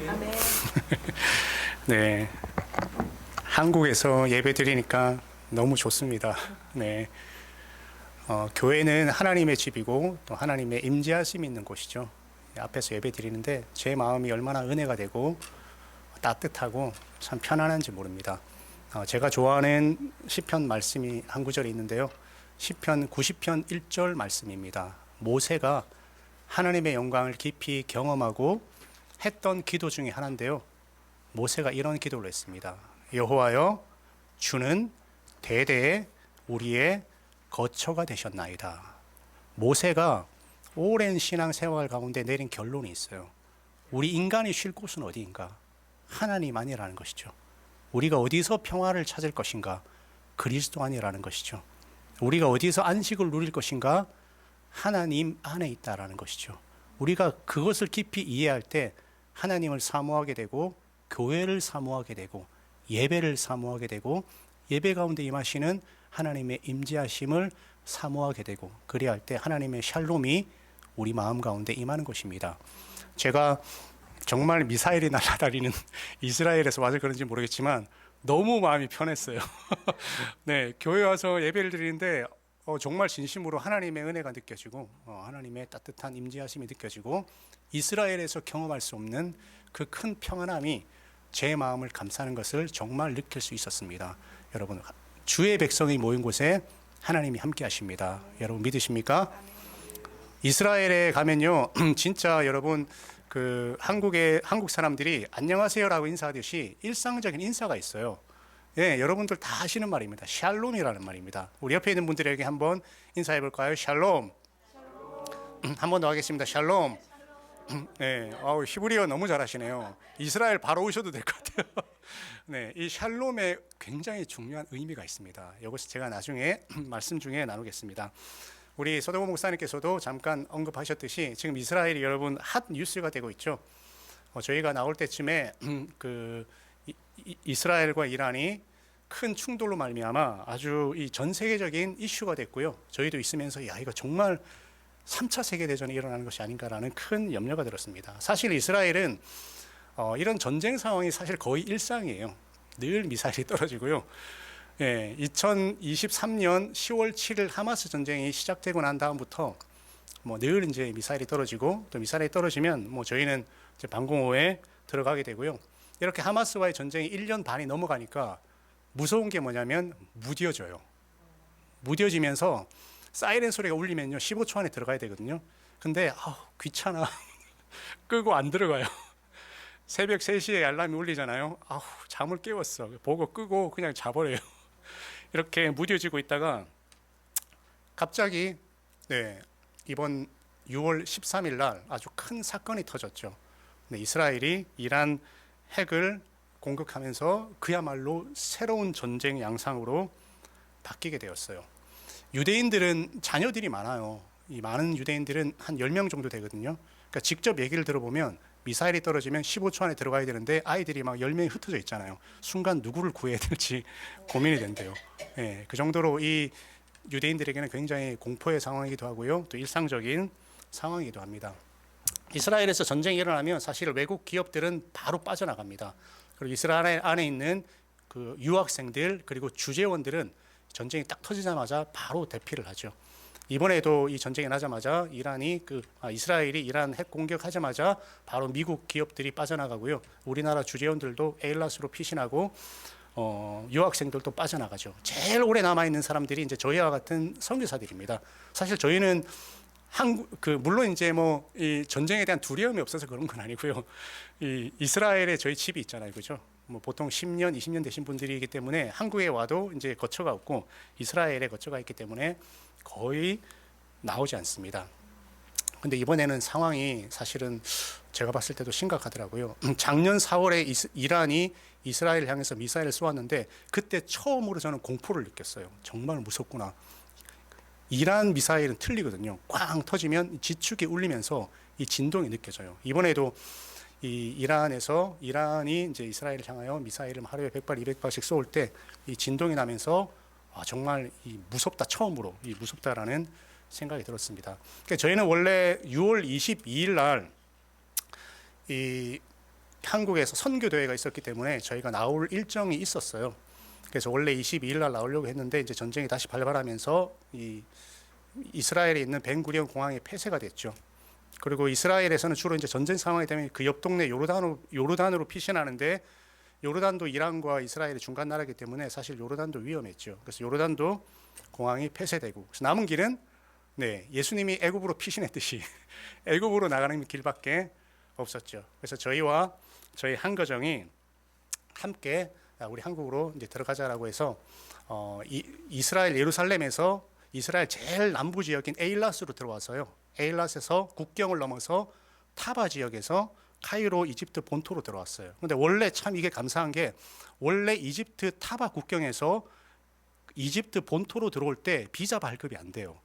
아멘. 네, 한국에서 예배 드리니까 너무 좋습니다. 네, 교회는 하나님의 집이고 또 하나님의 임재하심이 있는 곳이죠. 앞에서 예배 드리는데 제 마음이 얼마나 은혜가 되고 따뜻하고 참 편안한지 모릅니다. 제가 좋아하는 시편 말씀이 한 구절이 있는데요. 시편 90편 1절 말씀입니다. 모세가 하나님의 영광을 깊이 경험하고 했던 기도 중에 하나인데요. 모세가 이런 기도를 했습니다. 여호와여, 주는 대대에 우리의 거처가 되셨나이다. 모세가 오랜 신앙 생활 가운데 내린 결론이 있어요. 우리 인간이 쉴 곳은 어디인가? 하나님 안이라는 것이죠. 우리가 어디서 평화를 찾을 것인가? 그리스도 안이라는 것이죠. 우리가 어디서 안식을 누릴 것인가? 하나님 안에 있다라는 것이죠. 우리가 그것을 깊이 이해할 때 하나님을 사모하게 되고 교회를 사모하게 되고 예배를 사모하게 되고 예배 가운데 임하시는 하나님의 임재하심을 사모하게 되고 그리할 때 하나님의 샬롬이 우리 마음 가운데 임하는 것입니다. 제가 정말 미사일이 날아다니는 이스라엘에서 와서 그런지 모르겠지만 너무 마음이 편했어요. 네, 교회 와서 예배를 드리는데 정말 진심으로 하나님의 은혜가 느껴지고 하나님의 따뜻한 임재하심이 느껴지고 이스라엘에서 경험할 수 없는 그 큰 평안함이 제 마음을 감싸는 것을 정말 느낄 수 있었습니다. 여러분, 주의 백성이 모인 곳에 하나님이 함께 하십니다. 여러분 믿으십니까? 이스라엘에 가면요, 진짜 여러분 한국 사람들이 안녕하세요라고 인사하듯이 일상적인 인사가 있어요. 예, 여러분들 다 하시는 말입니다. 샬롬이라는 말입니다. 우리 옆에 있는 분들에게 한번 인사해 볼까요? 샬롬. 한 번 더 하겠습니다. 샬롬. 네, 히브리어 너무 잘하시네요. 이스라엘 바로 오셔도 될 것 같아요. 네, 이 샬롬에 굉장히 중요한 의미가 있습니다. 이것을 제가 나중에 말씀 중에 나누겠습니다. 우리 서동호 목사님께서도 잠깐 언급하셨듯이 지금 이스라엘이 여러분 핫 뉴스가 되고 있죠. 저희가 나올 때쯤에 이스라엘과 이란이 큰 충돌로 말미암아 아주 이 전 세계적인 이슈가 됐고요. 저희도 있으면서 야, 이거 정말 3차 세계대전이 일어나는 것이 아닌가라는 큰 염려가 들었습니다. 사실 이스라엘은 이런 전쟁 상황이 사실 거의 일상이에요. 늘 미사일이 떨어지고요. 예, 2023년 10월 7일 하마스 전쟁이 시작되고 난 다음부터 늘 이제 미사일이 떨어지고 또 미사일이 떨어지면 저희는 이제 방공호에 들어가게 되고요. 이렇게 하마스와의 전쟁이 1년 반이 넘어가니까 무서운 게 뭐냐면 무뎌져요. 무뎌지면서 사이렌 소리가 울리면요 15초 안에 들어가야 되거든요. 근데 귀찮아. 끄고 안 들어가요. 새벽 3시에 알람이 울리잖아요. 잠을 깨웠어. 보고 끄고 그냥 자버려요. 이렇게 무뎌지고 있다가 갑자기 이번 6월 13일 날 아주 큰 사건이 터졌죠. 이스라엘이 이란 핵을 공격하면서 그야말로 새로운 전쟁 양상으로 바뀌게 되었어요. 유대인들은 자녀들이 많아요. 이 많은 유대인들은 한 10명 정도 되거든요. 그러니까 직접 얘기를 들어보면 미사일이 떨어지면 15초 안에 들어가야 되는데 아이들이 막 10명이 흩어져 있잖아요. 순간 누구를 구해야 될지 고민이 된대요. 예, 그 정도로 이 유대인들에게는 굉장히 공포의 상황이기도 하고요. 또 일상적인 상황이기도 합니다. 이스라엘에서 전쟁이 일어나면 사실 외국 기업들은 바로 빠져나갑니다. 그리고 이스라엘 안에 있는 그 유학생들 그리고 주재원들은 전쟁이 딱 터지자마자 바로 대피를 하죠. 이번에도 이 전쟁이 나자마자 이스라엘이 이란 핵 공격하자마자 바로 미국 기업들이 빠져나가고요. 우리나라 주재원들도 에일라스로 피신하고 유학생들도 빠져나가죠. 제일 오래 남아 있는 사람들이 이제 저희와 같은 선교사들입니다. 사실 저희는 물론 이제 이 전쟁에 대한 두려움이 없어서 그런 건 아니고요. 이스라엘에 저희 집이 있잖아요, 그죠? 보통 10년, 20년 되신 분들이기 때문에 한국에 와도 이제 거처가 없고 이스라엘에 거처가 있기 때문에 거의 나오지 않습니다. 근데 이번에는 상황이 사실은 제가 봤을 때도 심각하더라고요. 작년 4월에 이란이 이스라엘을 향해서 미사일을 쏘았는데 그때 처음으로 저는 공포를 느꼈어요. 정말 무섭구나. 이란 미사일은 틀리거든요. 꽝 터지면 지축이 울리면서 이 진동이 느껴져요. 이번에도 이란이 이제 이스라엘을 향하여 미사일을 하루에 100발, 200발씩 쏠 때 이 진동이 나면서 정말 무섭다, 처음으로 무섭다라는 생각이 들었습니다. 그러니까 저희는 원래 6월 22일 날 한국에서 선교 대회가 있었기 때문에 저희가 나올 일정이 있었어요. 그래서 원래 22일 날 나오려고 했는데 이제 전쟁이 다시 발발하면서 이 이스라엘에 있는 벤구리온 공항이 폐쇄가 됐죠. 그리고 이스라엘에서는 주로 이제 전쟁 상황이 되면 그 옆 동네 요르단으로 피신하는데, 요르단도 이란과 이스라엘의 중간 나라이기 때문에 사실 요르단도 위험했죠. 그래서 요르단도 공항이 폐쇄되고, 그래서 남은 길은 예수님이 애굽으로 피신했듯이 애굽으로 나가는 길밖에 없었죠. 그래서 저희와 저희 한 가정이 함께 우리 한국으로 이제 들어가자라고 해서 이스라엘 예루살렘에서 이스라엘 제일 남부 지역인 에일랏으로 들어와서요. 에일랏에서 국경을 넘어서 타바 지역에서 카이로 이집트 본토로 들어왔어요. 근데 원래 참 이게 감사한 게, 원래 이집트 타바 국경에서 이집트 본토로 들어올 때 비자 발급이 안 돼요.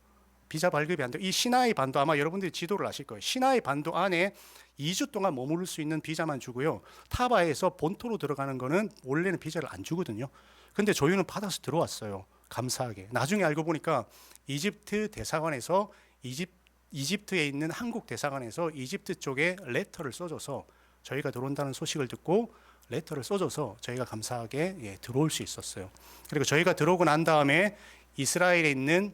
비자 발급이 안 돼요. 이 시나이 반도, 아마 여러분들이 지도를 아실 거예요. 시나이 반도 안에 2주 동안 머무를 수 있는 비자만 주고요. 타바에서 본토로 들어가는 거는 원래는 비자를 안 주거든요. 근데 저희는 받아서 들어왔어요. 감사하게. 나중에 알고 보니까 이집트 대사관에서 이집트에 있는 한국 대사관에서 이집트 쪽에 레터를 써줘서, 저희가 들어온다는 소식을 듣고 레터를 써줘서 저희가 감사하게 들어올 수 있었어요. 그리고 저희가 들어오고 난 다음에 이스라엘에 있는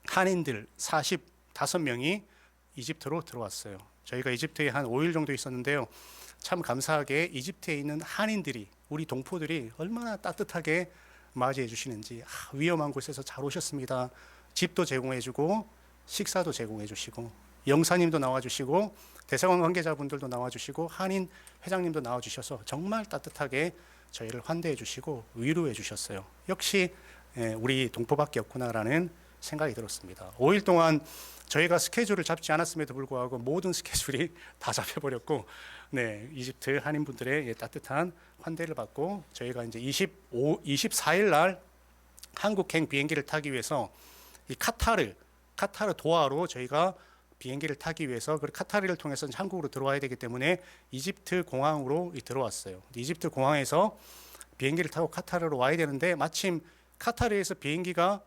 한인들 45명이 이집트로 들어왔어요. 저희가 이집트에 한 5일 정도 있었는데요. 참 감사하게 이집트에 있는 한인들이, 우리 동포들이 얼마나 따뜻하게 맞이해 주시는지, 위험한 곳에서 잘 오셨습니다. 집도 제공해 주고 식사도 제공해 주시고, 영사님도 나와 주시고 대사관 관계자분들도 나와 주시고 한인 회장님도 나와 주셔서 정말 따뜻하게 저희를 환대해 주시고 위로해 주셨어요. 역시 우리 동포밖에 없구나라는 생각이 들었습니다. 5일 동안 저희가 스케줄을 잡지 않았음에도 불구하고 모든 스케줄이 다 잡혀버렸고, 이집트 한인분들의 따뜻한 환대를 받고, 저희가 이제 24일 날 한국행 비행기를 타기 위해서 이 카타르 도하로 저희가 비행기를 타기 위해서, 그 카타르를 통해서 한국으로 들어와야 되기 때문에 이집트 공항으로 들어왔어요. 이집트 공항에서 비행기를 타고 카타르로 와야 되는데, 마침 카타르에서 비행기가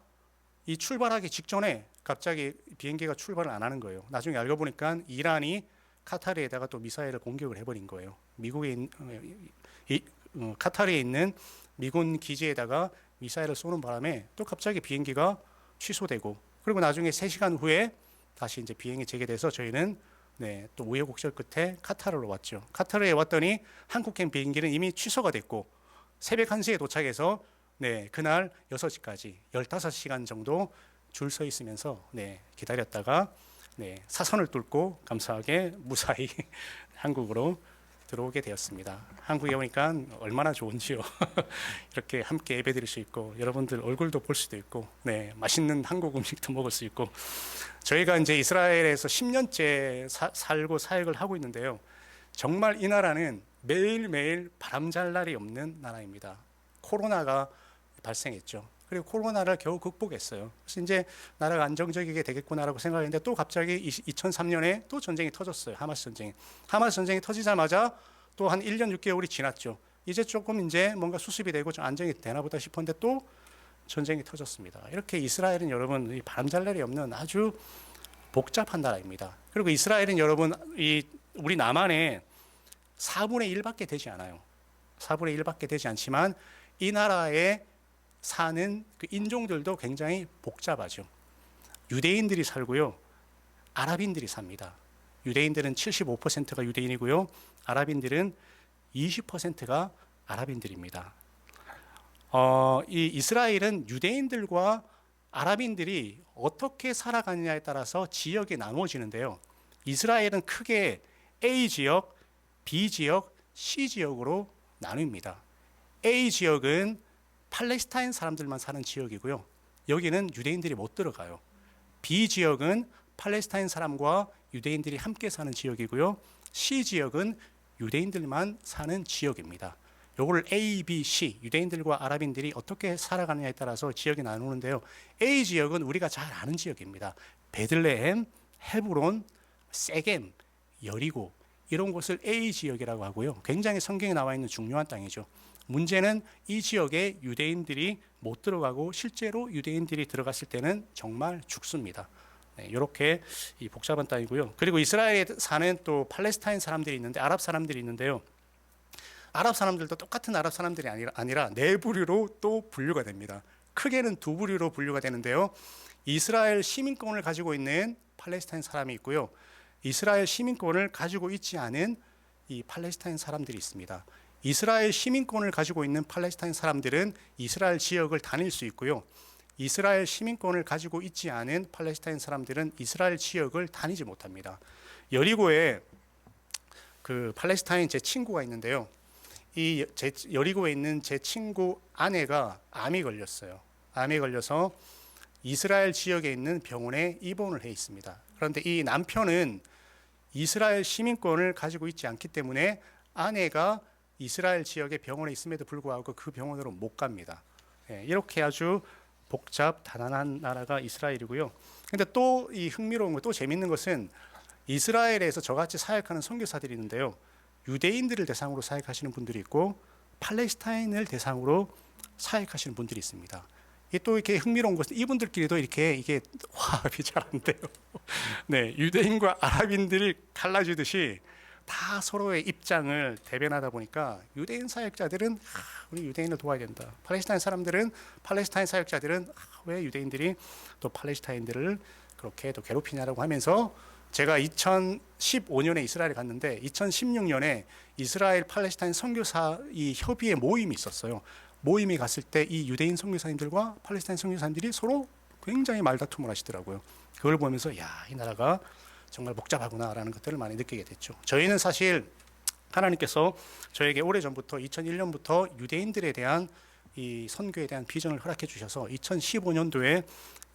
이 출발하기 직전에 갑자기 비행기가 출발을 안 하는 거예요. 나중에 알고 보니까 이란이 카타르에다가 또 미사일을 공격을 해버린 거예요. 카타르에 있는 미군 기지에다가 미사일을 쏘는 바람에 또 갑자기 비행기가 취소되고, 그리고 나중에 3시간 후에 다시 이제 비행이 재개돼서 저희는 또 우여곡절 끝에 카타르로 왔죠. 카타르에 왔더니 한국행 비행기는 이미 취소가 됐고, 새벽 1시에 도착해서 그날 6시까지 15시간 정도 줄 서 있으면서 기다렸다가 사선을 뚫고 감사하게 무사히 한국으로 들어오게 되었습니다. 한국에 오니까 얼마나 좋은지요. 이렇게 함께 예배드릴 수 있고, 여러분들 얼굴도 볼 수도 있고, 맛있는 한국 음식도 먹을 수 있고. 저희가 이제 이스라엘에서 10년째 살고 사역을 하고 있는데요. 정말 이 나라는 매일매일 바람잘 날이 없는 나라입니다. 코로나가 발생했죠. 그리고 코로나를 겨우 극복했어요. 그래서 이제 나라가 안정적이게 되겠구나라고 생각했는데, 또 갑자기 2003년에 또 전쟁이 터졌어요. 하마스 전쟁이 터지자마자 또 한 1년 6개월이 지났죠. 이제 조금 이제 뭔가 수습이 되고 좀 안정이 되나 보다 싶었는데 또 전쟁이 터졌습니다. 이렇게 이스라엘은 여러분 바람잘 날이 없는 아주 복잡한 나라입니다. 그리고 이스라엘은 여러분 우리 남한의 4분의 1밖에 되지 않아요. 4분의 1밖에 되지 않지만 이 나라에 사는 그 인종들도 굉장히 복잡하죠. 유대인들이 살고요, 아랍인들이 삽니다. 유대인들은 75%가 유대인이고요, 아랍인들은 20%가 아랍인들입니다. 이 이스라엘은 유대인들과 아랍인들이 어떻게 살아가느냐에 따라서 지역이 나누어지는데요. 이스라엘은 크게 A 지역, B 지역, C 지역으로 나뉩니다. A 지역은 팔레스타인 사람들만 사는 지역이고요. 여기는 유대인들이 못 들어가요. B 지역은 팔레스타인 사람과 유대인들이 함께 사는 지역이고요. C 지역은 유대인들만 사는 지역입니다. 요걸 A, B, C, 유대인들과 아랍인들이 어떻게 살아가느냐에 따라서 지역이 나누는데요. A 지역은 우리가 잘 아는 지역입니다. 베들레헴, 헤브론, 세겜, 여리고, 이런 곳을 A 지역이라고 하고요. 굉장히 성경에 나와 있는 중요한 땅이죠. 문제는 이 지역에 유대인들이 못 들어가고, 실제로 유대인들이 들어갔을 때는 정말 죽습니다. 이렇게 이 복잡한 땅이고요. 그리고 이스라엘에 사는 또 팔레스타인 사람들이 있는데, 아랍 사람들이 있는데요. 아랍 사람들도 똑같은 아랍 사람들이 아니라 네 부류로 또 분류가 됩니다. 크게는 두 부류로 분류가 되는데요. 이스라엘 시민권을 가지고 있는 팔레스타인 사람이 있고요. 이스라엘 시민권을 가지고 있지 않은 이 팔레스타인 사람들이 있습니다. 이스라엘 시민권을 가지고 있는 팔레스타인 사람들은 이스라엘 지역을 다닐 수 있고요. 이스라엘 시민권을 가지고 있지 않은 팔레스타인 사람들은 이스라엘 지역을 다니지 못합니다. 여리고에 그 팔레스타인 제 친구가 있는데요. 이 여리고에 있는 제 친구 아내가 암이 걸렸어요. 암에 걸려서 이스라엘 지역에 있는 병원에 입원을 해 있습니다. 그런데 이 남편은 이스라엘 시민권을 가지고 있지 않기 때문에 아내가 이스라엘 지역의 병원에 있음에도 불구하고 그 병원으로 못 갑니다. 이렇게 아주 복잡 다단한 나라가 이스라엘이고요. 근데 또 이 흥미로운 거, 또 재밌는 것은 이스라엘에서 저같이 사역하는 선교사들이 있는데요. 유대인들을 대상으로 사역하시는 분들이 있고 팔레스타인을 대상으로 사역하시는 분들이 있습니다. 또 이렇게 흥미로운 것은 이분들끼리도 이게 화합이 잘 안 돼요. 네, 유대인과 아랍인들이 갈라지듯이 다 서로의 입장을 대변하다 보니까 유대인 사역자들은 우리 유대인을 도와야 된다. 팔레스타인 사람들은 팔레스타인 사역자들은 왜 유대인들이 또 팔레스타인들을 그렇게 또 괴롭히냐라고 하면서 제가 2015년에 이스라엘에 갔는데 2016년에 이스라엘 팔레스타인 선교사 이 협의회 모임이 있었어요. 모임에 갔을 때 이 유대인 선교사님들과 팔레스타인 선교사님들이 서로 굉장히 말다툼을 하시더라고요. 그걸 보면서 야, 이 나라가 정말 복잡하구나라는 것들을 많이 느끼게 됐죠. 저희는 사실 하나님께서 저에게 오래전부터 2001년부터 유대인들에 대한 이 선교에 대한 비전을 허락해 주셔서 2015년도에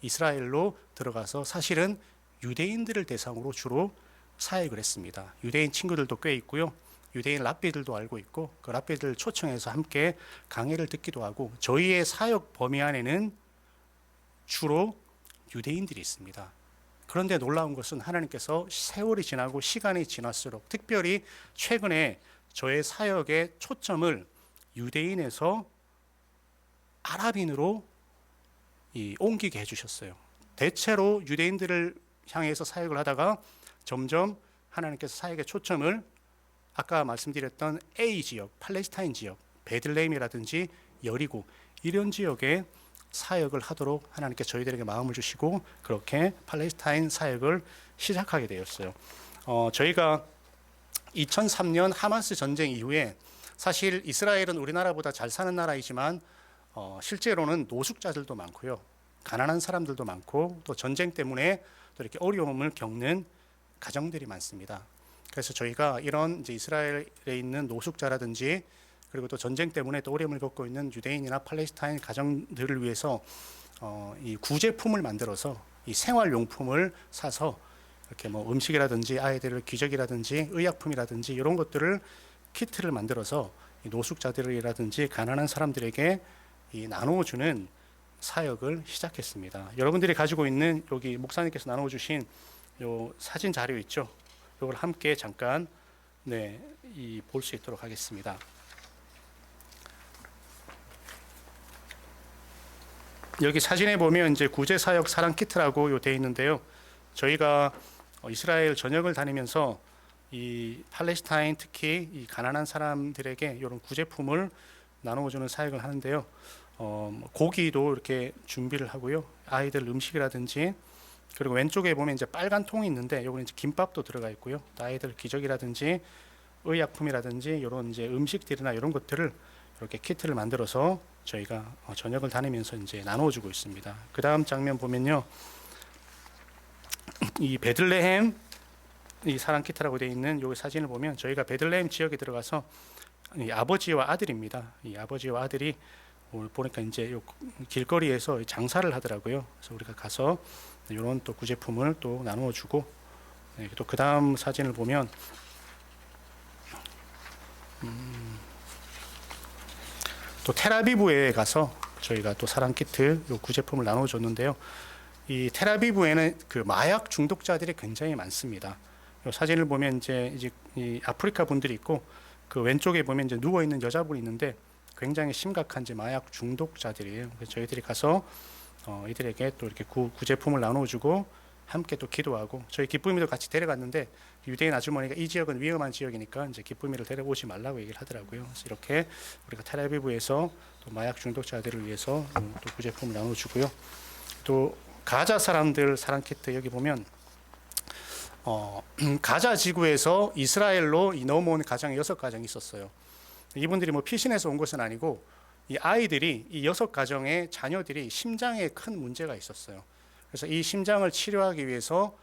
이스라엘로 들어가서 사실은 유대인들을 대상으로 주로 사역을 했습니다. 유대인 친구들도 꽤 있고요. 유대인 랍비들도 알고 있고 그 랍비들 초청해서 함께 강의를 듣기도 하고 저희의 사역 범위 안에는 주로 유대인들이 있습니다. 그런데 놀라운 것은 하나님께서 세월이 지나고 시간이 지날수록 특별히 최근에 저의 사역의 초점을 유대인에서 아랍인으로 옮기게 해주셨어요. 대체로 유대인들을 향해서 사역을 하다가 점점 하나님께서 사역의 초점을 아까 말씀드렸던 A 지역, 팔레스타인 지역, 베들레헴이라든지 여리고 이런 지역에 사역을 하도록 하나님께 저희들에게 마음을 주시고 그렇게 팔레스타인 사역을 시작하게 되었어요. 저희가 2003년 하마스 전쟁 이후에 사실 이스라엘은 우리나라보다 잘 사는 나라이지만 실제로는 노숙자들도 많고요. 가난한 사람들도 많고 또 전쟁 때문에 또 이렇게 어려움을 겪는 가정들이 많습니다. 그래서 저희가 이런 이제 이스라엘에 있는 노숙자라든지 그리고 또 전쟁 때문에 또 어려움을 겪고 있는 유대인이나 팔레스타인 가정들을 위해서 이 구제품을 만들어서 이 생활용품을 사서 이렇게 뭐 음식이라든지 아이들을 기저귀라든지 의약품이라든지 이런 것들을 키트를 만들어서 이 노숙자들이라든지 가난한 사람들에게 나누어주는 사역을 시작했습니다. 여러분들이 가지고 있는 여기 목사님께서 나눠주신 요 사진 자료 있죠? 이걸 함께 잠깐 볼 수 있도록 하겠습니다. 여기 사진에 보면 이제 구제사역 사랑 키트라고 되어 있는데요. 저희가 이스라엘 전역을 다니면서 이 팔레스타인 특히 이 가난한 사람들에게 이런 구제품을 나누어주는 사역을 하는데요. 고기도 이렇게 준비를 하고요. 아이들 음식이라든지 그리고 왼쪽에 보면 이제 빨간 통이 있는데 여기는 이제 김밥도 들어가 있고요. 아이들 기저귀라든지 의약품이라든지 이런 이제 음식들이나 이런 것들을 이렇게 키트를 만들어서 저희가 저녁을 다니면서 이제 나눠주고 있습니다. 그 다음 장면 보면요, 이 베들레헴 이 사랑 키트라고 되어 있는 이 사진을 보면 저희가 베들레헴 지역에 들어가서 이 아버지와 아들입니다. 이 아버지와 아들이 오늘 보니까 이제 요 길거리에서 장사를 하더라고요. 그래서 우리가 가서 이런 또 구제품을 또 나누어주고 또 그 다음 사진을 보면 또 텔아비브에 가서 저희가 또 사랑 키트 요 구제품을 나눠줬는데요. 이 텔아비브에는 그 마약 중독자들이 굉장히 많습니다. 요 사진을 보면 이제 이 아프리카 분들이 있고 그 왼쪽에 보면 이제 누워 있는 여자분이 있는데 굉장히 심각한 이제 마약 중독자들이에요. 그래서 저희들이 가서 이들에게 또 이렇게 구제품을 나눠주고 함께 또 기도하고 저희 기쁨이도 같이 데려갔는데 유대인 아주머니가 이 지역은 위험한 지역이니까 이제 기쁨이를 데려오지 말라고 얘기를 하더라고요. 그래서 이렇게 우리가 텔아비브에서 또 마약 중독자들을 위해서 또 구제품을 나눠주고요. 또 가자 사람들 사랑 키트 여기 보면 가자 지구에서 이스라엘로 넘어온 가정이 6가정이 있었어요. 이분들이 뭐 피신해서 온 것은 아니고 이 아이들이 이 6가정의 자녀들이 심장에 큰 문제가 있었어요. 그래서 이 심장을 치료하기 위해서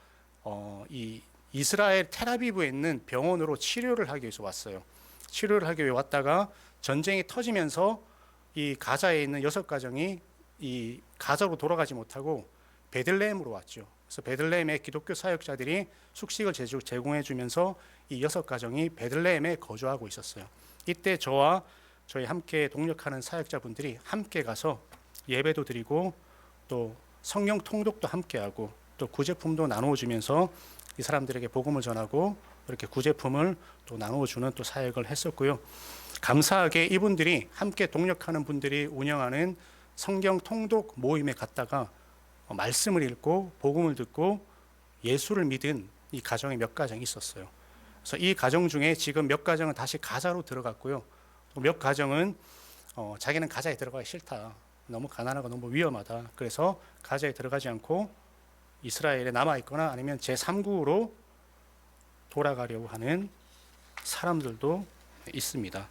이 이스라엘 텔아비브에 있는 병원으로 치료를 하기 위해서 왔어요. 치료를 하기 위해 왔다가 전쟁이 터지면서 이 가자에 있는 6가정이 이 가자로 돌아가지 못하고 베들레헴으로 왔죠. 그래서 베들레헴의 기독교 사역자들이 숙식을 제공해 주면서 이 6가정이 베들레헴에 거주하고 있었어요. 이때 저와 저희 함께 동력하는 사역자분들이 함께 가서 예배도 드리고 또 성경 통독도 함께 하고 또 구제품도 나누어 주면서 이 사람들에게 복음을 전하고 이렇게 구제품을 또 나누어 주는 또 사역을 했었고요. 감사하게 이분들이 함께 동력하는 분들이 운영하는 성경 통독 모임에 갔다가 말씀을 읽고 복음을 듣고 예수를 믿은 이 가정이 몇 가정이 있었어요. 그래서 이 가정 중에 지금 몇 가정은 다시 가자로 들어갔고요. 또 몇 가정은 자기는 가자에 들어가기 싫다. 너무 가난하고 너무 위험하다. 그래서 가자에 들어가지 않고 이스라엘에 남아 있거나 아니면 제3국으로 돌아가려고 하는 사람들도 있습니다.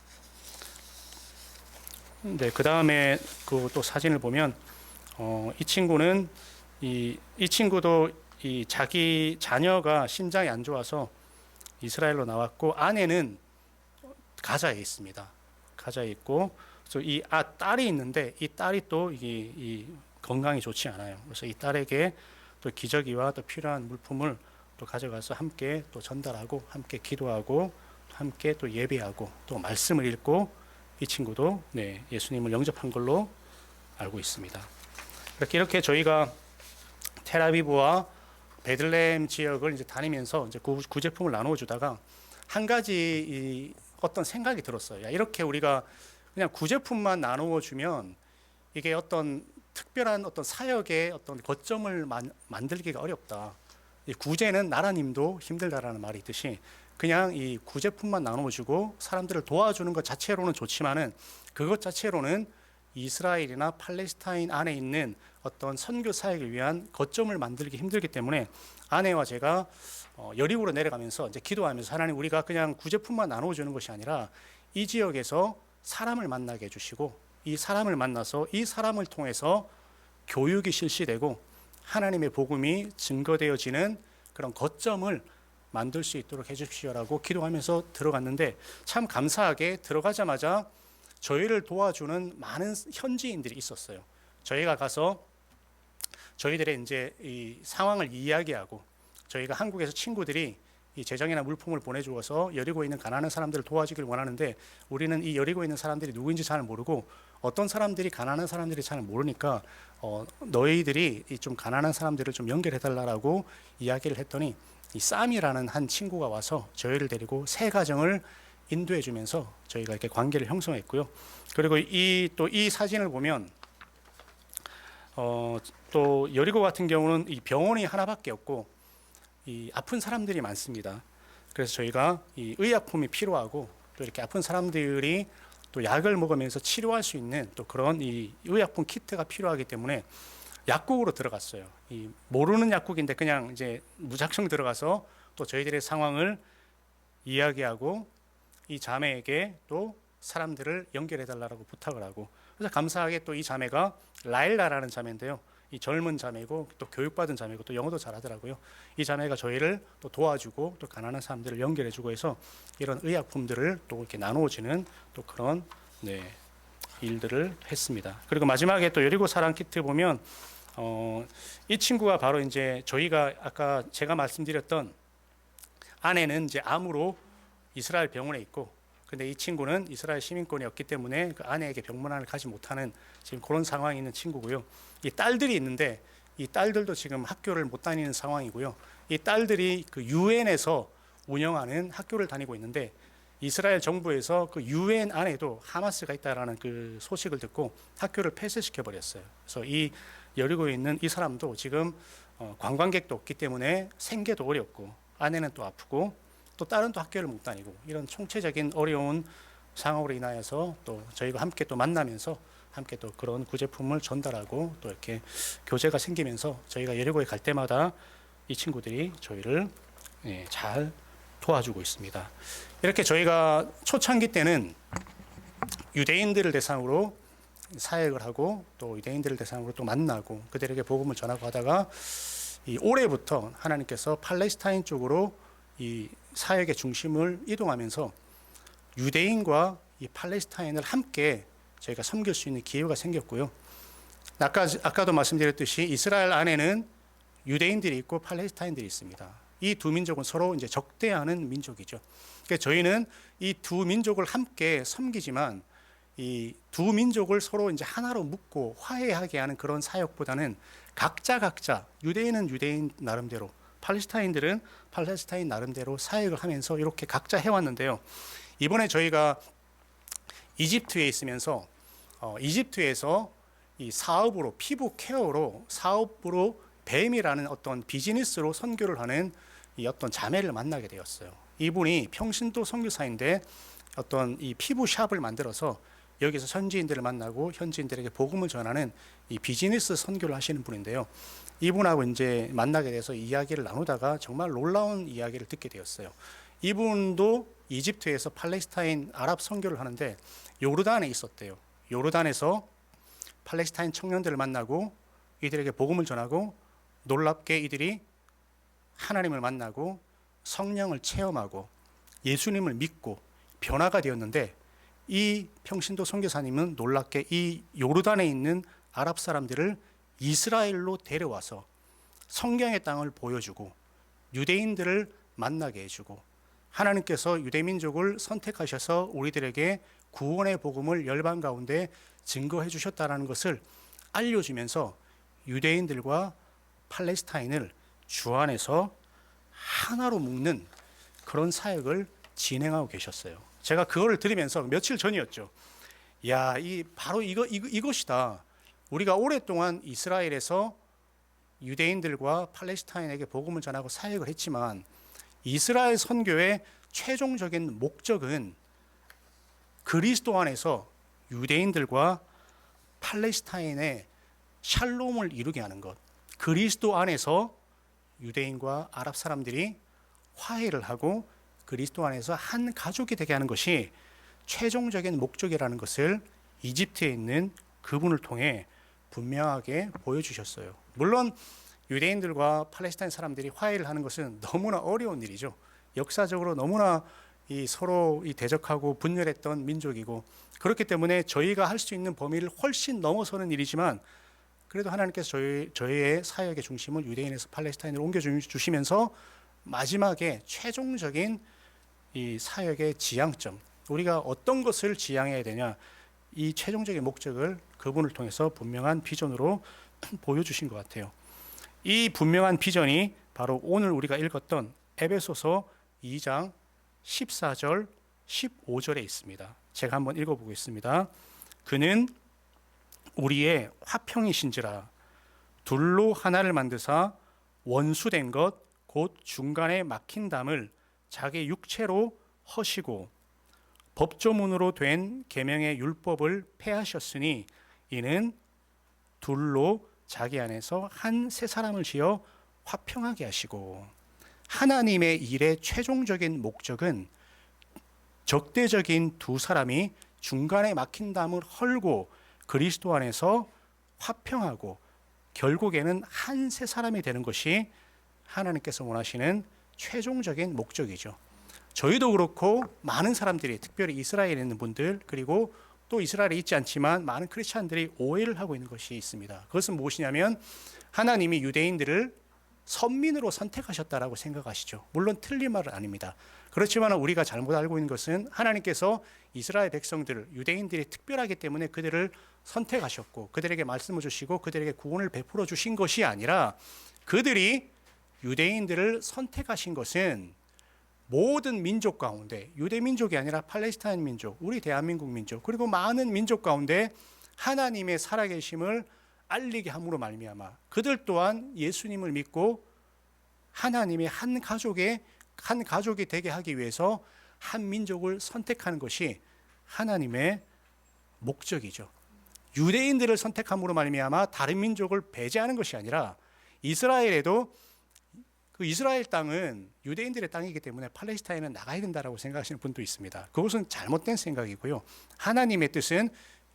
네, 그 다음에 그 또 사진을 보면 이 친구는 이 친구도 이 자기 자녀가 심장이 안 좋아서 이스라엘로 나왔고 아내는 가자에 있습니다. 가자에 있고 그래서 이 딸이 있는데 이 딸이 또 이 건강이 좋지 않아요. 그래서 이 딸에게 또 기저귀와 또 필요한 물품을 또 가져가서 함께 또 전달하고 함께 기도하고 함께 또 예배하고 또 말씀을 읽고 이 친구도 예수님을 영접한 걸로 알고 있습니다. 이렇게 저희가 텔아비브와 베들레헴 지역을 이제 다니면서 이제 구제품을 나누어 주다가 한 가지 어떤 생각이 들었어요. 야, 이렇게 우리가 그냥 구제품만 나누어 주면 이게 어떤 특별한 어떤 사역의 어떤 거점을 만들기가 어렵다. 이 구제는 나라님도 힘들다라는 말이 있듯이 그냥 이 구제품만 나누어 주고 사람들을 도와주는 것 자체로는 좋지만은 그것 자체로는 이스라엘이나 팔레스타인 안에 있는 어떤 선교 사역을 위한 거점을 만들기 힘들기 때문에 아내와 제가 여리고로 내려가면서 이제 기도하면서 하나님 우리가 그냥 구제품만 나누어 주는 것이 아니라 이 지역에서 사람을 만나게 해주시고 이 사람을 만나서 이 사람을 통해서 교육이 실시되고 하나님의 복음이 증거되어지는 그런 거점을 만들 수 있도록 해주십시오라고 기도하면서 들어갔는데 참 감사하게 들어가자마자 저희를 도와주는 많은 현지인들이 있었어요. 저희가 가서 저희들의 이제 이 상황을 이야기하고 저희가 한국에서 친구들이 이 재정이나 물품을 보내주어서 여리고에 있는 가난한 사람들을 도와주기를 원하는데 우리는 이 여리고에 있는 사람들이 누구인지 잘 모르고 어떤 사람들이 가난한 사람들이 잘 모르니까 너희들이 이 좀 가난한 사람들을 좀 연결해달라고 이야기를 했더니 이 쌈이라는 한 친구가 와서 저희를 데리고 3가정을 인도해주면서 저희가 이렇게 관계를 형성했고요. 그리고 또 이 사진을 보면 또 여리고 같은 경우는 이 병원이 하나밖에 없고 이 아픈 사람들이 많습니다. 그래서 저희가 이 의약품이 필요하고 또 이렇게 아픈 사람들이 또 약을 먹으면서 치료할 수 있는 또 그런 이 의약품 키트가 필요하기 때문에 약국으로 들어갔어요. 이 모르는 약국인데 그냥 이제 무작정 들어가서 또 저희들의 상황을 이야기하고 이 자매에게 또 사람들을 연결해 달라고 부탁을 하고 그래서 감사하게 또 이 자매가 라일라라는 자매인데요. 이 젊은 자매고 또 교육받은 자매고 또 영어도 잘하더라고요. 이 자매가 저희를 또 도와주고 또 가난한 사람들을 연결해주고 해서 이런 의약품들을 또 이렇게 나누어지는 또 그런 일들을 했습니다. 그리고 마지막에 또 여리고 사랑 키트 보면 이 친구가 바로 이제 저희가 아까 제가 말씀드렸던 아내는 이제 암으로 이스라엘 병원에 있고 근데 이 친구는 이스라엘 시민권이었기 때문에 그 아내에게 병문안을 가지 못하는 지금 그런 상황이 있는 친구고요. 이 딸들이 있는데 이 딸들도 지금 학교를 못 다니는 상황이고요. 이 딸들이 그 유엔에서 운영하는 학교를 다니고 있는데 이스라엘 정부에서 그 유엔 안에도 하마스가 있다라는 그 소식을 듣고 학교를 폐쇄시켜 버렸어요. 그래서 이 여리고에 있는 이 사람도 지금 관광객도 없기 때문에 생계도 어렵고 아내는 또 아프고 또 딸은 또 학교를 못 다니고 이런 총체적인 어려운 상황으로 인하여서 또 저희가 함께 또 만나면서 함께 또 그런 구제품을 전달하고 또 이렇게 교제가 생기면서 저희가 예리고에 갈 때마다 이 친구들이 저희를 잘 도와주고 있습니다. 이렇게 저희가 초창기 때는 유대인들을 대상으로 사역을 하고 또 유대인들을 대상으로 또 만나고 그들에게 복음을 전하고 하다가 이 올해부터 하나님께서 팔레스타인 쪽으로 이 사역의 중심을 이동하면서 유대인과 이 팔레스타인을 함께 저희가 섬길 수 있는 기회가 생겼고요. 아까도 말씀드렸듯이 이스라엘 안에는 유대인들이 있고 팔레스타인들이 있습니다. 이 두 민족은 서로 이제 적대하는 민족이죠. 그러니까 저희는 이 두 민족을 함께 섬기지만 이 두 민족을 서로 이제 하나로 묶고 화해하게 하는 그런 사역보다는 각자 유대인은 유대인 나름대로 팔레스타인들은 팔레스타인 나름대로 사역을 하면서 이렇게 각자 해왔는데요. 이번에 저희가 이집트에 있으면서 이집트에서 이 사업으로 피부 케어로 사업으로 뱀이라는 어떤 비즈니스로 선교를 하는 이 어떤 자매를 만나게 되었어요. 이분이 평신도 선교사인데 어떤 이 피부 샵을 만들어서 여기서 현지인들을 만나고 현지인들에게 복음을 전하는 이 비즈니스 선교를 하시는 분인데요. 이분하고 이제 만나게 돼서 이야기를 나누다가 정말 놀라운 이야기를 듣게 되었어요. 이분도 이집트에서 팔레스타인 아랍 선교를 하는데 요르단에 있었대요. 요르단에서 팔레스타인 청년들을 만나고 이들에게 복음을 전하고 놀랍게 이들이 하나님을 만나고 성령을 체험하고 예수님을 믿고 변화가 되었는데 이 평신도 선교사님은 놀랍게 이 요르단에 있는 아랍 사람들을 이스라엘로 데려와서 성경의 땅을 보여주고 유대인들을 만나게 해주고 하나님께서 유대민족을 선택하셔서 우리들에게 구원의 복음을 열방 가운데 증거해 주셨다는 것을 알려주면서 유대인들과 팔레스타인을 주 안에서 하나로 묶는 그런 사역을 진행하고 계셨어요. 제가 그거를 들으면서 며칠 전이었죠. 야, 바로 이것이다. 우리가 오랫동안 이스라엘에서 유대인들과 팔레스타인에게 복음을 전하고 사역을 했지만 이스라엘 선교의 최종적인 목적은 그리스도 안에서 유대인들과 팔레스타인의 샬롬을 이루게 하는 것. 그리스도 안에서 유대인과 아랍 사람들이 화해를 하고 그리스도 안에서 한 가족이 되게 하는 것이 최종적인 목적이라는 것을 이집트에 있는 그분을 통해 분명하게 보여주셨어요. 물론 유대인들과 팔레스타인 사람들이 화해를 하는 것은 너무나 어려운 일이죠. 역사적으로 너무나 서로 대적하고 분열했던 민족이고 그렇기 때문에 저희가 할 수 있는 범위를 훨씬 넘어서는 일이지만 그래도 하나님께서 저희의 사역의 중심을 유대인에서 팔레스타인으로 옮겨주시면서 마지막에 최종적인 이 사역의 지향점, 우리가 어떤 것을 지향해야 되냐, 이 최종적인 목적을 그분을 통해서 분명한 비전으로 보여주신 것 같아요. 이 분명한 비전이 바로 오늘 우리가 읽었던 에베소서 2장 14절 15절에 있습니다. 제가 한번 읽어보겠습니다. 그는 우리의 화평이신지라 둘로 하나를 만드사 원수된 것 곧 중간에 막힌 담을 자기 육체로 허시고 법조문으로 된 계명의 율법을 폐하셨으니 이는 둘로 자기 안에서 한 새 사람을 지어 화평하게 하시고 하나님의 일의 최종적인 목적은 적대적인 두 사람이 중간에 막힌 담을 헐고 그리스도 안에서 화평하고 결국에는 한 새 사람이 되는 것이 하나님께서 원하시는 최종적인 목적이죠. 저희도 그렇고 많은 사람들이 특별히 이스라엘에 있는 분들 그리고 또 이스라엘에 있지 않지만 많은 크리스찬들이 오해를 하고 있는 것이 있습니다. 그것은 무엇이냐면 하나님이 유대인들을 선민으로 선택하셨다라고 생각하시죠. 물론 틀린 말은 아닙니다. 그렇지만 우리가 잘못 알고 있는 것은 하나님께서 이스라엘 백성들, 유대인들이 특별하기 때문에 그들을 선택하셨고 그들에게 말씀을 주시고 그들에게 구원을 베풀어 주신 것이 아니라 그들이 유대인들을 선택하신 것은 모든 민족 가운데 유대 민족이 아니라 팔레스타인 민족, 우리 대한민국 민족 그리고 많은 민족 가운데 하나님의 살아계심을 알리게 함으로 말미암아 그들 또한 예수님을 믿고 하나님의 한 가족이 되게 하기 위해서 한 민족을 선택하는 것이 하나님의 목적이죠. 유대인들을 선택함으로 말미암아 다른 민족을 배제하는 것이 아니라 이스라엘에도 그 이스라엘 땅은 유대인들의 땅이기 때문에 팔레스타인은 나가야 된다라고 생각하시는 분도 있습니다. 그것은 잘못된 생각이고요. 하나님의 뜻은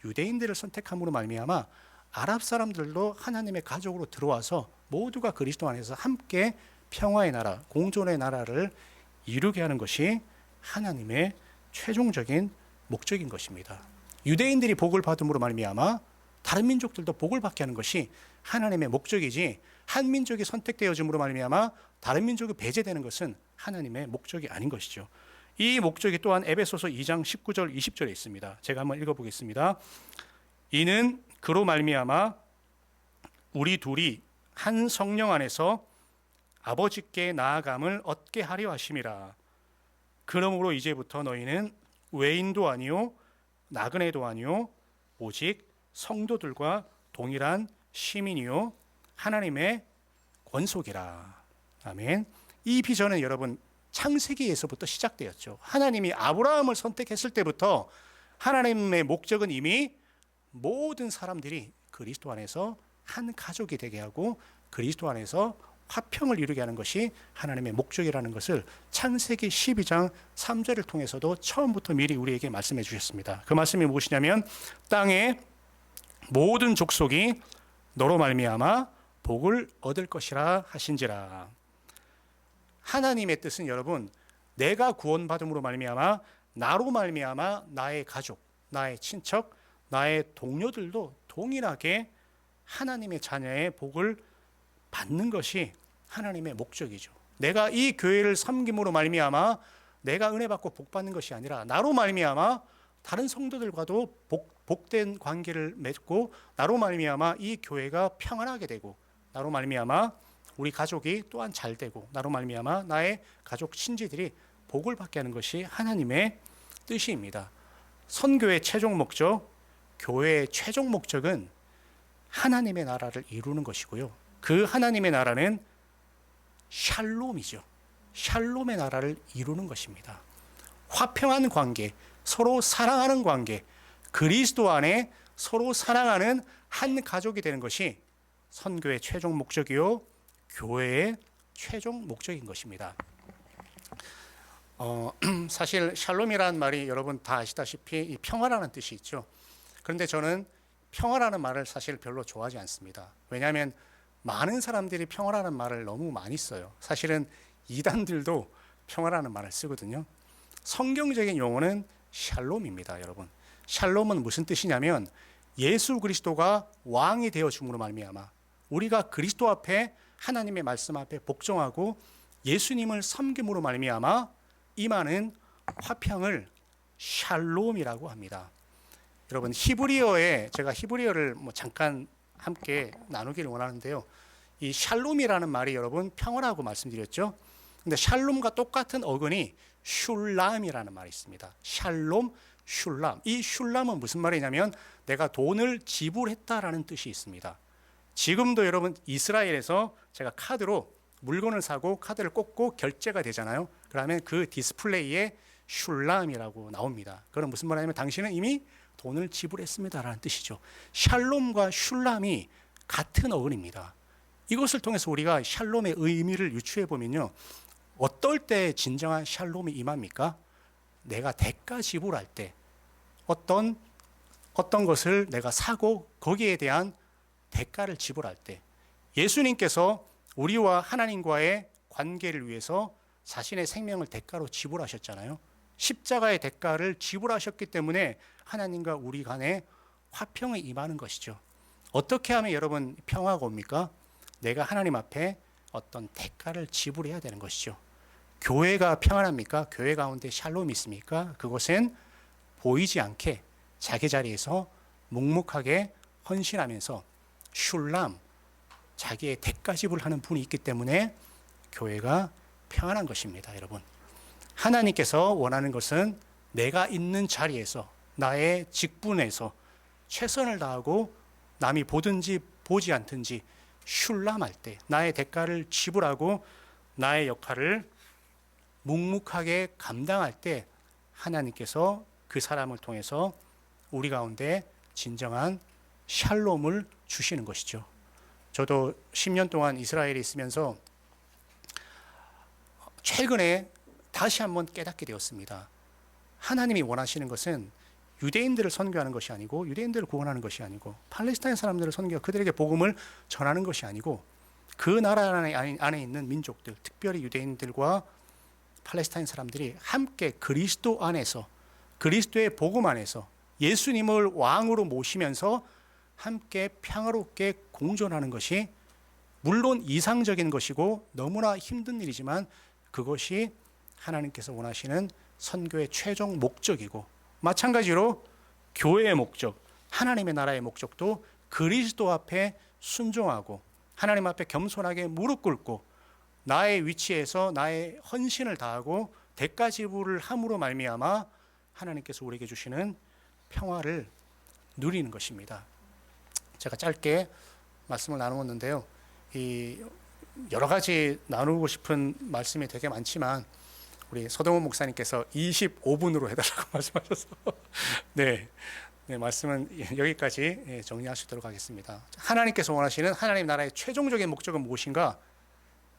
유대인들을 선택함으로 말미암아 아랍 사람들도 하나님의 가족으로 들어와서 모두가 그리스도 안에서 함께 평화의 나라, 공존의 나라를 이루게 하는 것이 하나님의 최종적인 목적인 것입니다. 유대인들이 복을 받음으로 말미암아 다른 민족들도 복을 받게 하는 것이 하나님의 목적이지, 한 민족이 선택되어짐으로 말미암아 다른 민족이 배제되는 것은 하나님의 목적이 아닌 것이죠. 이 목적이 또한 에베소서 2장 19절 20절에 있습니다. 제가 한번 읽어보겠습니다. 이는 그로 말미암아 우리 둘이 한 성령 안에서 아버지께 나아감을 얻게 하려 하심이라. 그러므로 이제부터 너희는 외인도 아니요 나그네도 아니요 오직 성도들과 동일한 시민이요 하나님의 권속이라. 아멘. 이 비전은 여러분 창세기에서부터 시작되었죠. 하나님이 아브라함을 선택했을 때부터 하나님의 목적은 이미 모든 사람들이 그리스도 안에서 한 가족이 되게 하고 그리스도 안에서 화평을 이루게 하는 것이 하나님의 목적이라는 것을 창세기 12장 3절을 통해서도 처음부터 미리 우리에게 말씀해 주셨습니다. 그 말씀이 무엇이냐면 땅의 모든 족속이 너로 말미암아 복을 얻을 것이라 하신지라. 하나님의 뜻은 여러분, 내가 구원받음으로 말미암아 나로 말미암아 나의 가족, 나의 친척, 나의 동료들도 동일하게 하나님의 자녀의 복을 받는 것이 하나님의 목적이죠. 내가 이 교회를 섬김으로 말미암아 내가 은혜 받고 복 받는 것이 아니라 나로 말미암아 다른 성도들과도 복된 관계를 맺고 나로 말미암아 이 교회가 평안하게 되고 나로 말미암아 우리 가족이 또한 잘 되고 나로 말미암아 나의 가족 친지들이 복을 받게 하는 것이 하나님의 뜻입니다. 선교의 최종 목적, 교회의 최종 목적은 하나님의 나라를 이루는 것이고요. 그 하나님의 나라는 샬롬이죠. 샬롬의 나라를 이루는 것입니다. 화평한 관계, 서로 사랑하는 관계, 그리스도 안에 서로 사랑하는 한 가족이 되는 것이 선교의 최종 목적이요 교회의 최종 목적인 것입니다. 사실 샬롬이라는 말이 여러분 다 아시다시피 평화라는 뜻이 있죠. 그런데 저는 평화라는 말을 사실 별로 좋아하지 않습니다. 왜냐하면 많은 사람들이 평화라는 말을 너무 많이 써요. 사실은 이단들도 평화라는 말을 쓰거든요. 성경적인 용어는 샬롬입니다, 여러분. 샬롬은 무슨 뜻이냐면 예수 그리스도가 왕이 되어 줌으로 말미암아 우리가 그리스도 앞에 하나님의 말씀 앞에 복종하고 예수님을 섬김으로 말미암아 임하는 화평을 샬롬이라고 합니다. 여러분 히브리어에 제가 히브리어를 잠깐 함께 나누기를 원하는데요. 이 샬롬이라는 말이 여러분 평화라고 말씀드렸죠. 근데 샬롬과 똑같은 어근이 슐람이라는 말이 있습니다. 샬롬, 슐람. 이 슐람은 무슨 말이냐면 내가 돈을 지불했다라는 뜻이 있습니다. 지금도 여러분 이스라엘에서 제가 카드로 물건을 사고 카드를 꽂고 결제가 되잖아요. 그러면 그 디스플레이에 슐람이라고 나옵니다. 그건 무슨 말이냐면 당신은 이미 돈을 지불했습니다라는 뜻이죠. 샬롬과 슐람이 같은 어근입니다. 이것을 통해서 우리가 샬롬의 의미를 유추해 보면요. 어떨 때 진정한 샬롬이 임합니까? 내가 대가 지불할 때 어떤 것을 내가 사고 거기에 대한 대가를 지불할 때 예수님께서 우리와 하나님과의 관계를 위해서 자신의 생명을 대가로 지불하셨잖아요. 십자가의 대가를 지불하셨기 때문에 하나님과 우리 간에 화평이 임하는 것이죠. 어떻게 하면 여러분 평화가 옵니까? 내가 하나님 앞에 어떤 대가를 지불해야 되는 것이죠. 교회가 평안합니까? 교회 가운데 샬롬이 있습니까? 그것은 보이지 않게 자기 자리에서 묵묵하게 헌신하면서 슐람, 자기의 대가 지불하는 분이 있기 때문에 교회가 평안한 것입니다, 여러분. 하나님께서 원하는 것은 내가 있는 자리에서 나의 직분에서 최선을 다하고 남이 보든지 보지 않든지 슐람할 때, 나의 대가를 지불하고 나의 역할을 묵묵하게 감당할 때 하나님께서 그 사람을 통해서 우리 가운데 진정한 샬롬을 주시는 것이죠. 저도 10년 동안 이스라엘에 있으면서 최근에 다시 한번 깨닫게 되었습니다. 하나님이 원하시는 것은 유대인들을 선교하는 것이 아니고, 유대인들을 구원하는 것이 아니고, 팔레스타인 사람들을 선교하고 그들에게 복음을 전하는 것이 아니고, 그 나라 안에 있는 민족들, 특별히 유대인들과 팔레스타인 사람들이 함께 그리스도 안에서, 그리스도의 복음 안에서 예수님을 왕으로 모시면서 함께 평화롭게 공존하는 것이 물론 이상적인 것이고 너무나 힘든 일이지만, 그것이 하나님께서 원하시는 선교의 최종 목적이고, 마찬가지로 교회의 목적, 하나님의 나라의 목적도 그리스도 앞에 순종하고 하나님 앞에 겸손하게 무릎 꿇고 나의 위치에서 나의 헌신을 다하고 대가 지불을 함으로 말미암아 하나님께서 우리에게 주시는 평화를 누리는 것입니다. 제가 짧게 말씀을 나누었는데요. 이 여러 가지 나누고 싶은 말씀이 되게 많지만 우리 서동훈 목사님께서 25분으로 해달라고 말씀하셔서 네, 말씀은 여기까지 정리할 수 있도록 하겠습니다. 하나님께서 원하시는 하나님 나라의 최종적인 목적은 무엇인가?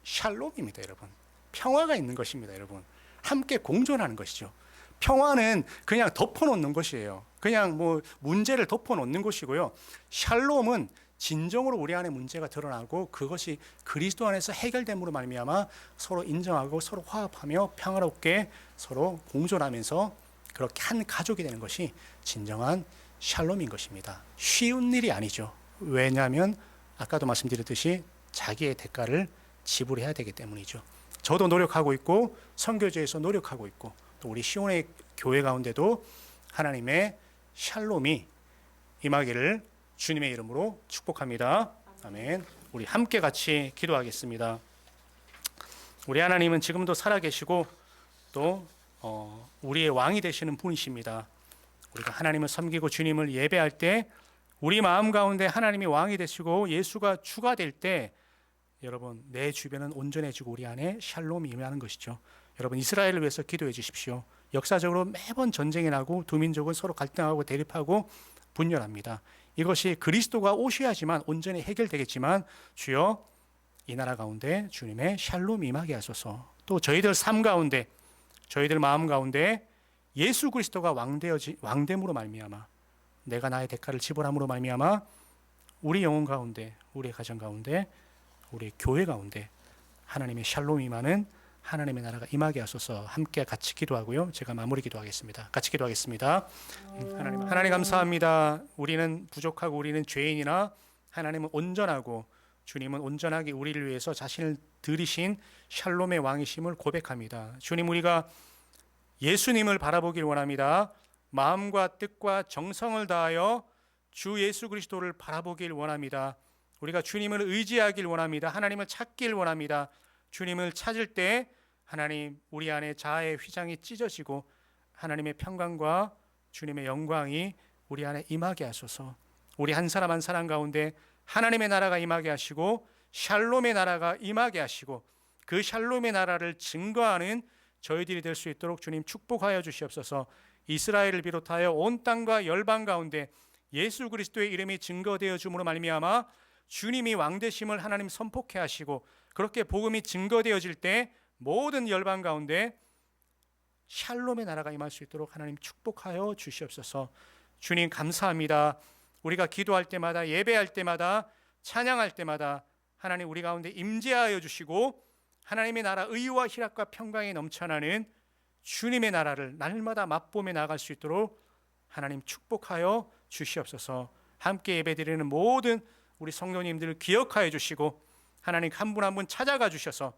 샬롬입니다, 여러분. 평화가 있는 것입니다, 여러분. 함께 공존하는 것이죠. 평화는 그냥 덮어놓는 것이에요. 그냥 뭐 문제를 덮어놓는 것이고요. 샬롬은 진정으로 우리 안에 문제가 드러나고 그것이 그리스도 안에서 해결됨으로 말미암아 서로 인정하고 서로 화합하며 평화롭게 서로 공존하면서 그렇게 한 가족이 되는 것이 진정한 샬롬인 것입니다. 쉬운 일이 아니죠. 왜냐하면 아까도 말씀드렸듯이 자기의 대가를 지불해야 되기 때문이죠. 저도 노력하고 있고 선교제에서 노력하고 있고 또 우리 시온의 교회 가운데도 하나님의 샬롬이 임하기를 주님의 이름으로 축복합니다. 아멘. 우리 함께 같이 기도하겠습니다. 우리 하나님은 지금도 살아계시고 또 우리의 왕이 되시는 분이십니다. 우리가 하나님을 섬기고 주님을 예배할 때 우리 마음 가운데 하나님이 왕이 되시고 예수가 주가 될 때 여러분 내 주변은 온전해지고 우리 안에 샬롬이 임하는 것이죠. 여러분 이스라엘을 위해서 기도해 주십시오. 역사적으로 매번 전쟁이 나고 두 민족은 서로 갈등하고 대립하고 분열합니다. 이것이 그리스도가 오셔야지만 온전히 해결되겠지만 주여 이 나라 가운데 주님의 샬롬이 임하게 하소서. 또 저희들 삶 가운데 저희들 마음 가운데 예수 그리스도가 왕됨으로 말미암아 내가 나의 대가를 지불함으로 말미암아 우리 영혼 가운데 우리 가정 가운데 우리 교회 가운데 하나님의 샬롬이 임하는 하나님의 나라가 임하게 하소서. 함께 같이 기도하고요. 제가 마무리 기도하겠습니다. 같이 기도하겠습니다. 하나님 감사합니다. 우리는 부족하고 우리는 죄인이나 하나님은 온전하고 주님은 온전하게 우리를 위해서 자신을 들이신 샬롬의 왕이심을 고백합니다. 주님 우리가 예수님을 바라보길 원합니다. 마음과 뜻과 정성을 다하여 주 예수 그리스도를 바라보길 원합니다. 우리가 주님을 의지하길 원합니다. 하나님을 찾길 원합니다. 주님을 찾을 때 하나님 우리 안에 자아의 휘장이 찢어지고 하나님의 평강과 주님의 영광이 우리 안에 임하게 하소서. 우리 한 사람 한 사람 가운데 하나님의 나라가 임하게 하시고 샬롬의 나라가 임하게 하시고 그 샬롬의 나라를 증거하는 저희들이 될 수 있도록 주님 축복하여 주시옵소서. 이스라엘을 비롯하여 온 땅과 열방 가운데 예수 그리스도의 이름이 증거되어 줌으로 말미암아 주님이 왕되심을 하나님 선포케 하시고 그렇게 복음이 증거되어질 때 모든 열방 가운데 샬롬의 나라가 임할 수 있도록 하나님 축복하여 주시옵소서. 주님 감사합니다. 우리가 기도할 때마다 예배할 때마다 찬양할 때마다 하나님 우리 가운데 임재하여 주시고 하나님의 나라 의와 희락과 평강이 넘쳐나는 주님의 나라를 날마다 맛보며 나아갈 수 있도록 하나님 축복하여 주시옵소서. 함께 예배드리는 모든 우리 성도님들을 기억하여 주시고 하나님 한 분 한 분 찾아가 주셔서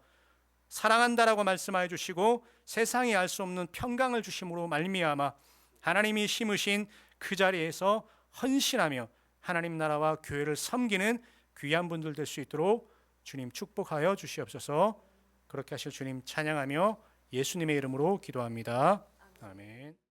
사랑한다라고 말씀하여 주시고 세상이 알 수 없는 평강을 주심으로 말미암아 하나님이 심으신 그 자리에서 헌신하며 하나님 나라와 교회를 섬기는 귀한 분들 될 수 있도록 주님 축복하여 주시옵소서. 그렇게 하실 주님 찬양하며 예수님의 이름으로 기도합니다. 아멘.